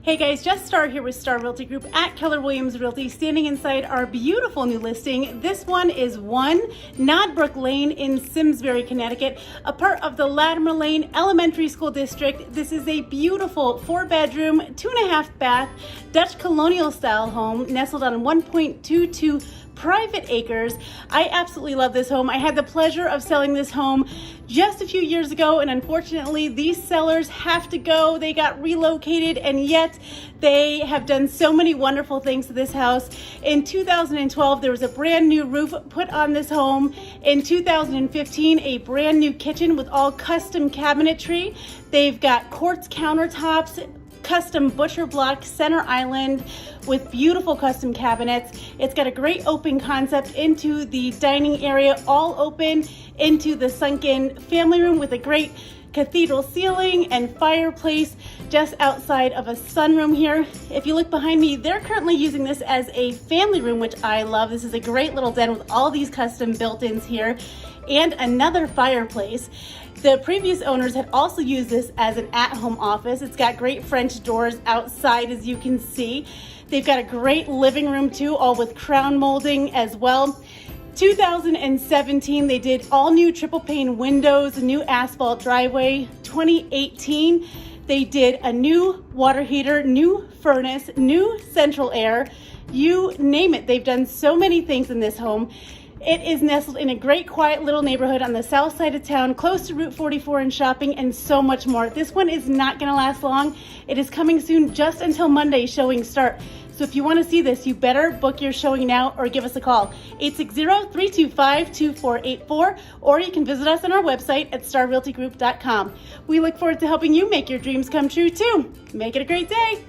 Hey guys, Just Star here with Star Realty Group at Keller Williams Realty, standing inside our beautiful new listing. This one is 1 Nodbrook Lane in Simsbury, Connecticut, a part of the Latimer Lane Elementary School District. This is a beautiful 4-bedroom, 2.5 bath, Dutch colonial style home nestled on 1.22 private acres. I absolutely love this home. I had the pleasure of selling this home just a few years ago, and unfortunately these sellers have to go. They got relocated, and yet they have done so many wonderful things to this house. In 2012 there was a brand new roof put on this home. In 2015 a brand new kitchen with all custom cabinetry. They've got quartz countertops, custom butcher block center island with beautiful custom cabinets. It's got a great open concept into the dining area, all open into the sunken family room with a great cathedral ceiling and fireplace just outside of a sunroom here. If you look behind me, they're currently using this as a family room, which I love. This is a great little den with all these custom built-ins here and another fireplace. The previous owners had also used this as an at-home office. It's got great French doors outside, as you can see. They've got a great living room too, all with crown molding as well. 2017, they did all new triple pane windows, a new asphalt driveway. 2018, they did a new water heater, new furnace, new central air, you name it. They've done so many things in this home. It is nestled in a great quiet little neighborhood on the south side of town, close to Route 44 and shopping, and so much more. This one is not going to last long. It is coming soon, just until Monday showing start. So if you want to see this, you better book your showing now or give us a call, 860-325-2484, or you can visit us on our website at starrealtygroup.com. We look forward to helping you make your dreams come true too. Make it a great day.